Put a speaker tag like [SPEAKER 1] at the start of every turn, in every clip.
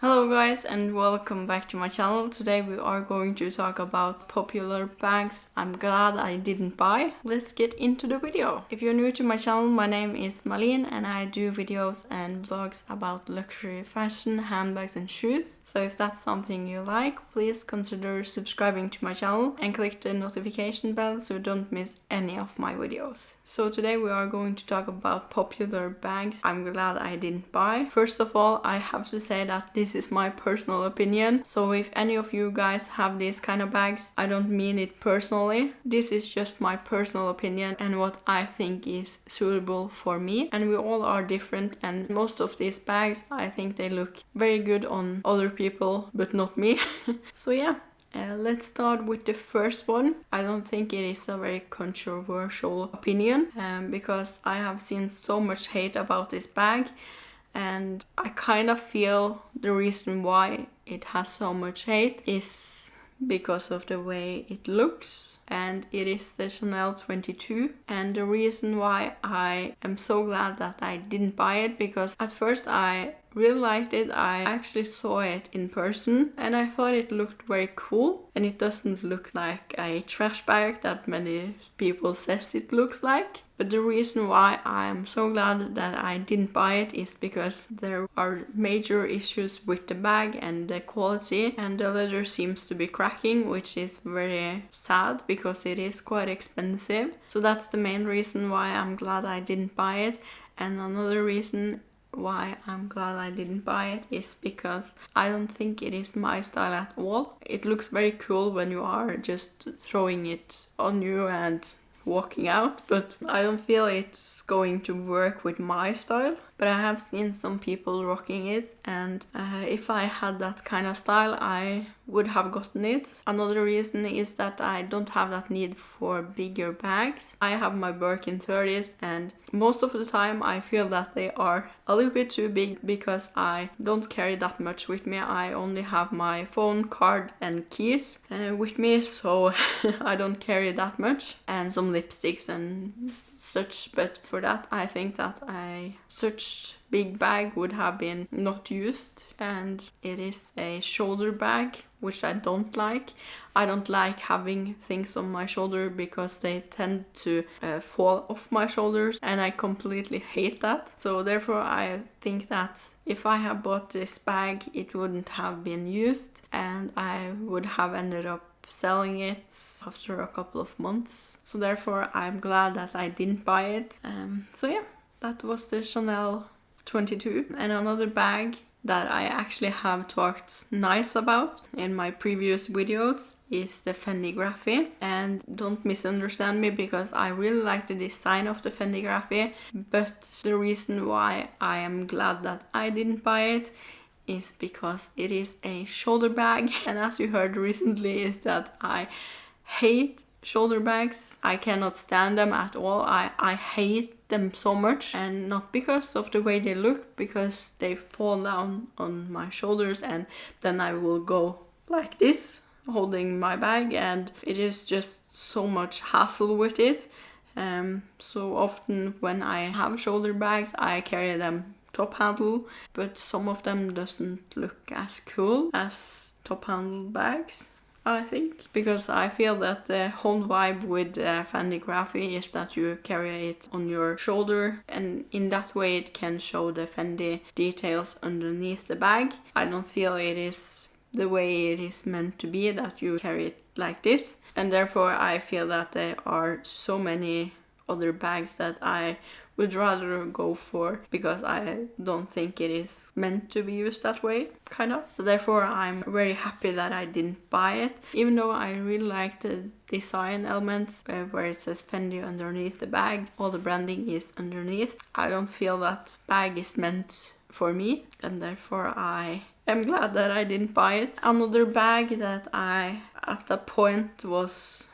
[SPEAKER 1] Hello guys and welcome back to my channel. Today we are going to talk about popular bags I'm glad I didn't buy. Let's get into the video. If you're new to my channel, my name is Malene and I do videos and vlogs about luxury fashion, handbags and shoes. So if that's something you like, please consider subscribing to my channel and click the notification bell so you don't miss any of my videos. So today we are going to talk about popular bags I'm glad I didn't buy. First of all, I have to say that this is my personal opinion. So if any of you guys have these kind of bags, I don't mean it personally. This is just my personal opinion and what I think is suitable for me. And we all are different, and most of these bags, I think they look very good on other people, but not me. So yeah. Let's start with the first one. I don't think it is a very controversial opinion because I have seen so much hate about this bag, and I kind of feel the reason why it has so much hate is because of the way it looks, and it is the Chanel 22. And the reason why I am so glad that I didn't buy it, because at first I really liked it. I actually saw it in person and I thought it looked very cool, and it doesn't look like a trash bag that many people says it looks like. But the reason why I'm so glad that I didn't buy it is because there are major issues with the bag and the quality, and the leather seems to be cracking, which is very sad because it is quite expensive. So that's the main reason why I'm glad I didn't buy it. And another reason why I'm glad I didn't buy it is because I don't think it is my style at all. It looks very cool when you are just throwing it on you and walking out, but I don't feel it's going to work with my style. But I have seen some people rocking it, and if I had that kind of style, I would have gotten it. Another reason is that I don't have that need for bigger bags. I have my Birkin 30s, and most of the time I feel that they are a little bit too big because I don't carry that much with me. I only have my phone, card and keys with me, so I don't carry that much, and some lipsticks and such. But for that, I think that such big bag would have been not used, and it is a shoulder bag, which I don't like. I don't like having things on my shoulder because they tend to fall off my shoulders, and I completely hate that. So therefore I think that if I had bought this bag, it wouldn't have been used, and I would have ended up selling it after a couple of months. So therefore I'm glad that I didn't buy it. So yeah, that was the Chanel 22. And another bag that I actually have talked nice about in my previous videos is the Fendigraphy. And don't misunderstand me, because I really like the design of the Fendigraphy, but the reason why I am glad that I didn't buy it is because it is a shoulder bag. And as you heard recently, is that I hate shoulder bags. I cannot stand them at all. I hate them so much, and not because of the way they look, because they fall down on my shoulders and then I will go like this holding my bag, and it is just so much hassle with it. So often when I have shoulder bags, I carry them top handle, but some of them doesn't look as cool as top handle bags, I think, because I feel that the whole vibe with Fendigraphy is that you carry it on your shoulder, and in that way it can show the Fendi details underneath the bag. I don't feel it is the way it is meant to be, that you carry it like this, and therefore I feel that there are so many other bags that I would rather go for, because I don't think it is meant to be used that way, kind of. So therefore I'm very happy that I didn't buy it, even though I really like the design elements where it says Fendi underneath the bag. All the branding is underneath. I don't feel that bag is meant for me, and therefore I am glad that I didn't buy it. Another bag that I at that point was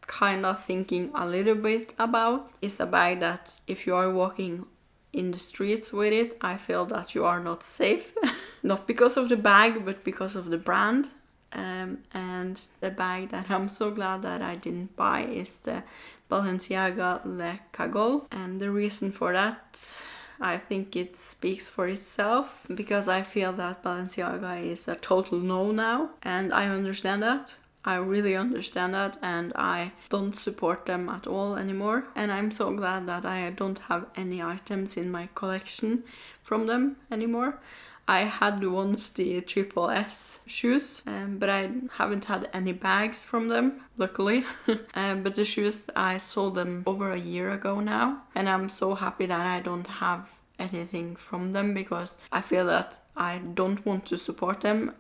[SPEAKER 1] kind of thinking a little bit about is a bag that if you are walking in the streets with it, I feel that you are not safe. Not because of the bag, but because of the brand. And the bag that I'm so glad that I didn't buy is the Balenciaga Le Cargo. And the reason for that, I think it speaks for itself, because I feel that Balenciaga is a total no now, and I understand that. I really understand that, and I don't support them at all anymore. And I'm so glad that I don't have any items in my collection from them anymore. I had once the Triple S shoes, but I haven't had any bags from them, luckily. But the shoes, I sold them over a year ago now, and I'm so happy that I don't have anything from them, because I feel that I don't want to support them.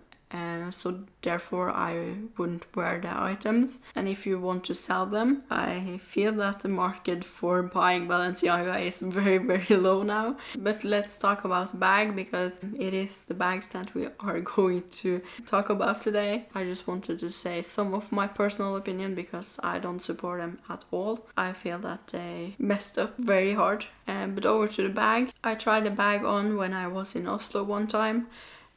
[SPEAKER 1] So therefore I wouldn't wear the items. And if you want to sell them, I feel that the market for buying Balenciaga is very, very low now. But let's talk about bag, because it is the bags that we are going to talk about today. I just wanted to say some of my personal opinion, because I don't support them at all. I feel that they messed up very hard. But over to the bag. I tried the bag on when I was in Oslo one time.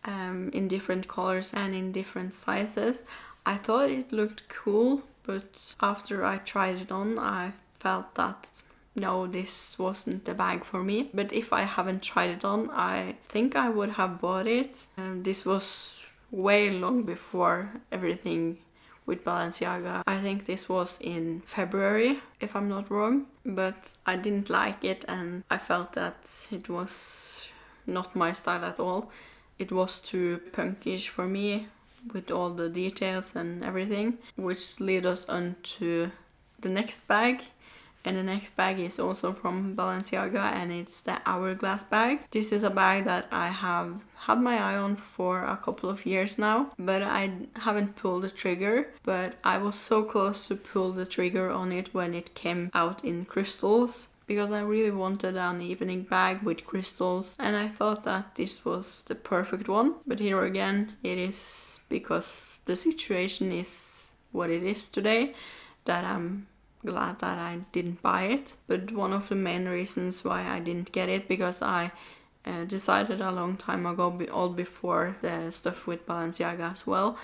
[SPEAKER 1] In different colors and in different sizes. I thought it looked cool, but after I tried it on, I felt that no, this wasn't the bag for me. But if I haven't tried it on, I think I would have bought it. This was way long before everything with Balenciaga. I think this was in February, if I'm not wrong. But I didn't like it, and I felt that it was not my style at all. It was too punkish for me, with all the details and everything, which led us on to the next bag. And the next bag is also from Balenciaga, and it's the Hourglass bag. This is a bag that I have had my eye on for a couple of years now, but I haven't pulled the trigger. But I was so close to pull the trigger on it when it came out in crystals, because I really wanted an evening bag with crystals, and I thought that this was the perfect one. But here again, it is because the situation is what it is today that I'm glad that I didn't buy it. But one of the main reasons why I didn't get it, because I decided a long time ago, all before the stuff with Balenciaga as well,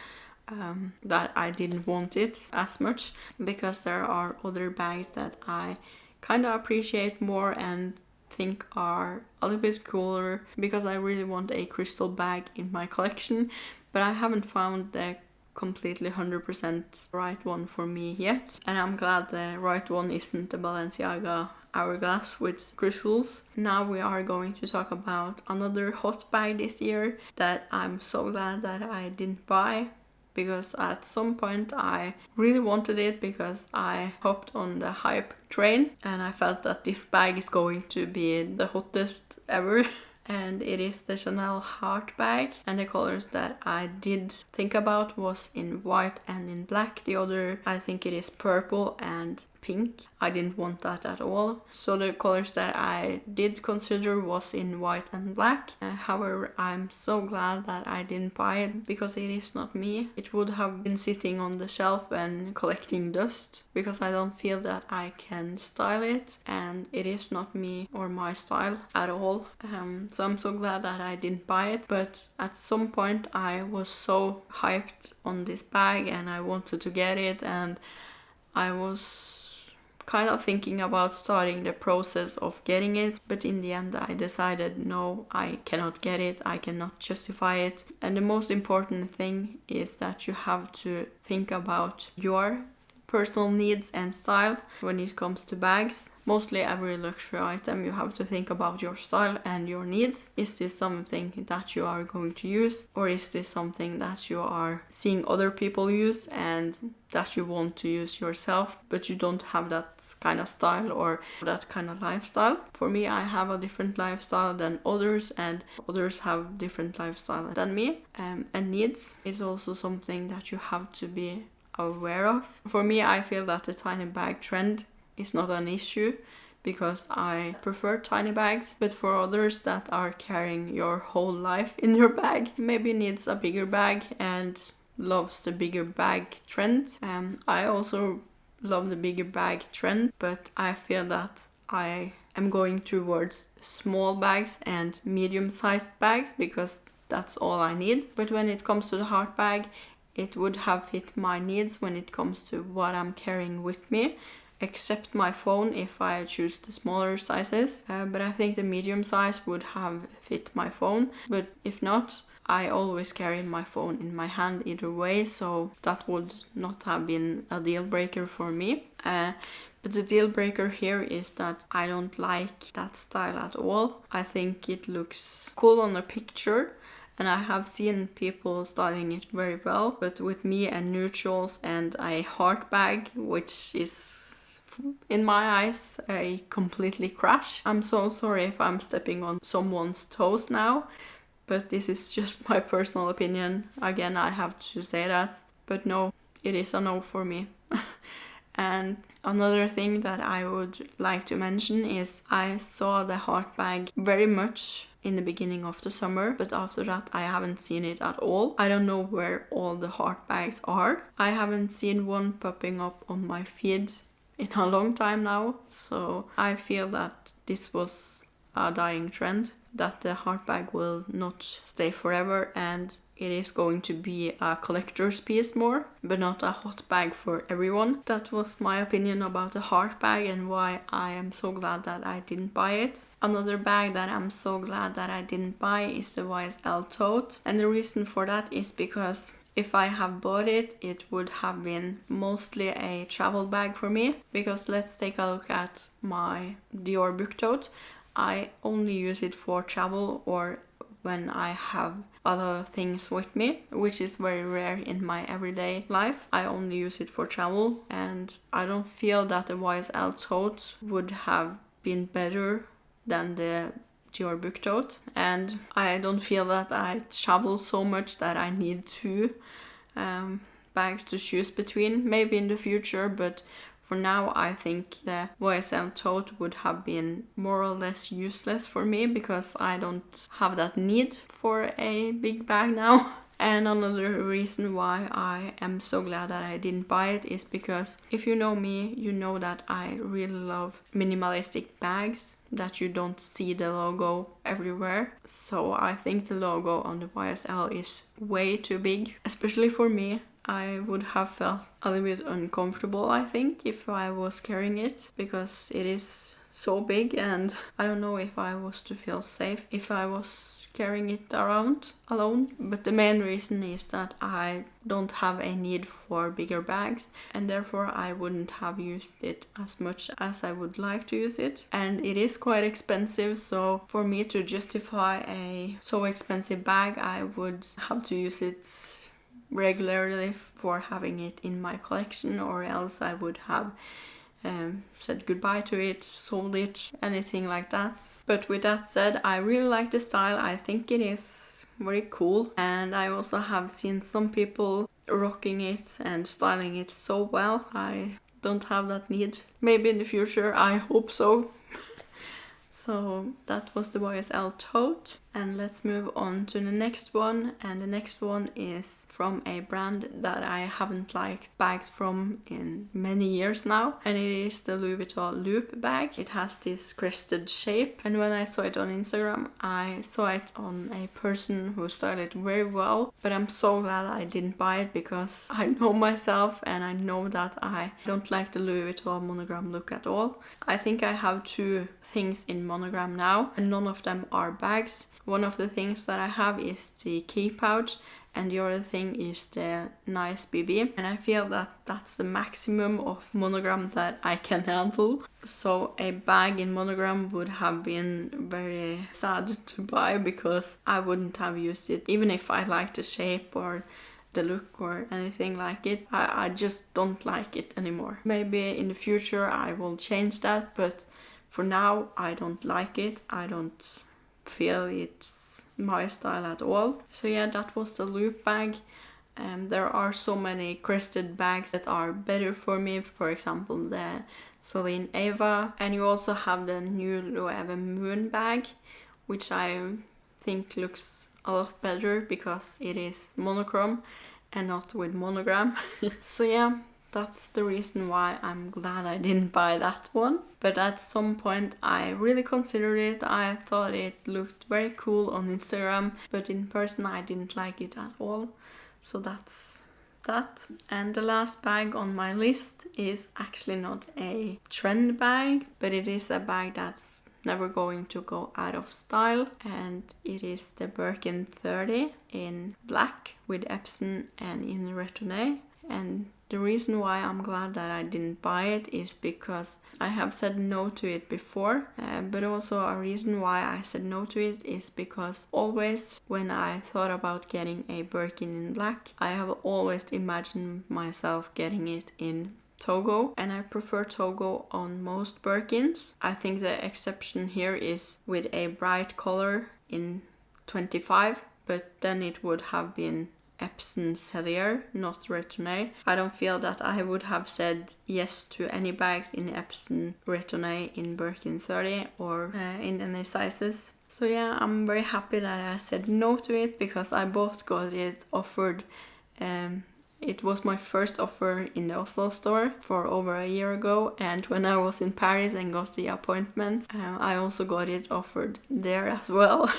[SPEAKER 1] that I didn't want it as much, because there are other bags that I kind of appreciate more and think are a little bit cooler, because I really want a crystal bag in my collection, but I haven't found the completely 100% right one for me yet. And I'm glad the right one isn't the Balenciaga Hourglass with crystals. Now we are going to talk about another hot bag this year that I'm so glad that I didn't buy, because at some point I really wanted it, because I hopped on the hype train and I felt that this bag is going to be the hottest ever. And it is the Chanel heart bag, and the colors that I did think about was in white and in black. The other, I think it is purple and pink. I didn't want that at all. So the colors that I did consider was in white and black. However, I'm so glad that I didn't buy it, because it is not me. It would have been sitting on the shelf and collecting dust, because I don't feel that I can style it, and it is not me or my style at all. So I'm so glad that I didn't buy it. But at some point I was so hyped on this bag and I wanted to get it, and I was kind of thinking about starting the process of getting it, but in the end I decided no, I cannot get it, I cannot justify it. And the most important thing is that you have to think about your personal needs and style when it comes to bags. Mostly every luxury item, you have to think about your style and your needs. Is this something that you are going to use, or is this something that you are seeing other people use and that you want to use yourself, but you don't have that kind of style or that kind of lifestyle? For me, I have a different lifestyle than others, and others have different lifestyle than me. And needs is also something that you have to be aware of. For me, I feel that the tiny bag trend is not an issue, because I prefer tiny bags. But for others that are carrying your whole life in your bag, maybe needs a bigger bag and loves the bigger bag trend. I also love the bigger bag trend, but I feel that I am going towards small bags and medium-sized bags, because that's all I need. But when it comes to the heart bag, it would have fit my needs when it comes to what I'm carrying with me. accept my phone if I choose the smaller sizes, but I think the medium size would have fit my phone. But if not, I always carry my phone in my hand either way, so that would not have been a deal breaker for me. But the deal breaker here is that I don't like that style at all. I think it looks cool on a picture, and I have seen people styling it very well, but with me and neutrals and a heart bag, which is, in my eyes, a completely crash. I'm so sorry if I'm stepping on someone's toes now, but this is just my personal opinion. Again, I have to say that. But no, it is a no for me. And another thing that I would like to mention is I saw the heart bag very much in the beginning of the summer, but after that I haven't seen it at all. I don't know where all the heart bags are. I haven't seen one popping up on my feed in a long time now, so I feel that this was a dying trend, that the heart bag will not stay forever, and it is going to be a collector's piece more, but not a hot bag for everyone. That was my opinion about the heart bag and why I am so glad that I didn't buy it. Another bag that I'm so glad that I didn't buy is the YSL Tote, and the reason for that is because if I have bought it, it would have been mostly a travel bag for me, because let's take a look at my Dior book tote. I only use it for travel or when I have other things with me, which is very rare in my everyday life. I only use it for travel, and I don't feel that the YSL Tote would have been better than the Dior book tote, and I don't feel that I travel so much that I need two bags to choose between. Maybe in the future, but for now, I think the YSL Tote would have been more or less useless for me, because I don't have that need for a big bag now. And another reason why I am so glad that I didn't buy it is because if you know me, you know that I really love minimalistic bags, that you don't see the logo everywhere. So I think the logo on the YSL is way too big, especially for me. I would have felt a little bit uncomfortable, I think, if I was carrying it, because it is so big, and I don't know if I was to feel safe if I was carrying it around alone. But the main reason is that I don't have a need for bigger bags, and therefore I wouldn't have used it as much as I would like to use it. And it is quite expensive, so for me to justify a so expensive bag, I would have to use it regularly for having it in my collection, or else I would have said goodbye to it, sold it, anything like that. But with that said, I really like the style. I think it is very cool, and I also have seen some people rocking it and styling it so well. I don't have that need. Maybe in the future, I hope so. So that was the YSL Tote, and let's move on to the next one. And the next one is from a brand that I haven't liked bags from in many years now, and it is the Louis Vuitton Loop bag. It has this crested shape, and when I saw it on Instagram, I saw it on a person who styled it very well. But I'm so glad I didn't buy it, because I know myself and I know that I don't like the Louis Vuitton monogram look at all. I think I have two things in monogram now, and none of them are bags. One of the things that I have is the key pouch, and the other thing is the nice BB, and I feel that that's the maximum of monogram that I can handle. So a bag in monogram would have been very sad to buy, because I wouldn't have used it, even if I liked the shape or the look or anything like it. I just don't like it anymore. Maybe in the future I will change that, but for now I don't like it. I don't feel it's my style at all. So yeah, that was the Loop bag. There are so many crested bags that are better for me, for example the Celine Ava, and you also have the new Loewe Moon bag, which I think looks a lot better because it is monochrome and not with monogram. So yeah, that's the reason why I'm glad I didn't buy that one. But at some point I really considered it. I thought it looked very cool on Instagram, but in person I didn't like it at all. So that's that. And the last bag on my list is actually not a trend bag, but it is a bag that's never going to go out of style, and it is the Birkin 30 in black with Epson and in retourné. And the reason why I'm glad that I didn't buy it is because I have said no to it before, but also a reason why I said no to it is because always when I thought about getting a Birkin in black, I have always imagined myself getting it in Togo, and I prefer Togo on most Birkins. I think the exception here is with a bright color in 25, but then it would have been Epson Cellier, not Retourné. I don't feel that I would have said yes to any bags in Epson Retourné in Birkin 30 or in any sizes. So yeah, I'm very happy that I said no to it, because I both got it offered. It was my first offer in the Oslo store for over a year ago, and when I was in Paris and got the appointment, I also got it offered there as well.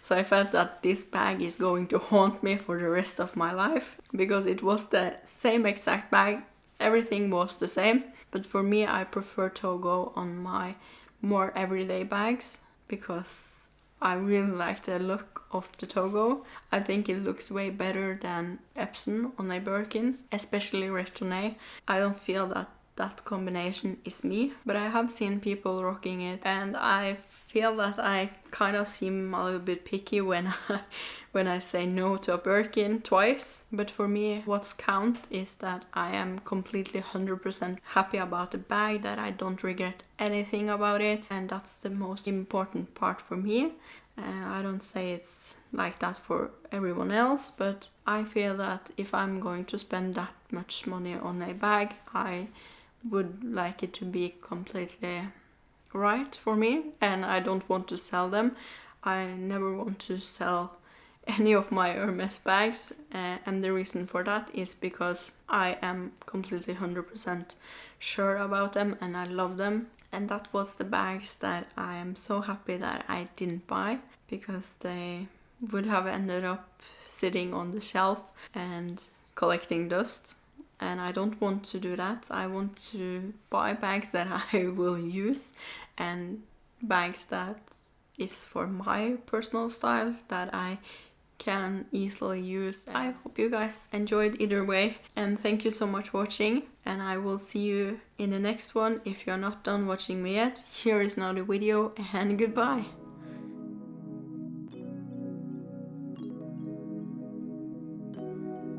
[SPEAKER 1] So I felt that this bag is going to haunt me for the rest of my life, because it was the same exact bag, everything was the same, but for me I prefer Togo on my more everyday bags, because I really like the look of the Togo. I think it looks way better than Epson on a Birkin, especially Retourné. I don't feel that that combination is me, but I have seen people rocking it, and I feel that I kind of seem a little bit picky when I say no to a Birkin twice. But for me, what's count is that I am completely 100% happy about the bag, that I don't regret anything about it, and that's the most important part for me. I don't say it's like that for everyone else, but I feel that if I'm going to spend that much money on a bag, I would like it to be completely right for me, and I don't want to sell them. I never want to sell any of my Hermès bags, and the reason for that is because I am completely 100% sure about them and I love them. And that was the bags that I am so happy that I didn't buy, because they would have ended up sitting on the shelf and collecting dust. And I don't want to do that. I want to buy bags that I will use, and bags that is for my personal style, that I can easily use. I hope you guys enjoyed either way, and thank you so much for watching, and I will see you in the next one. If you're not done watching me yet, here is another video, and goodbye.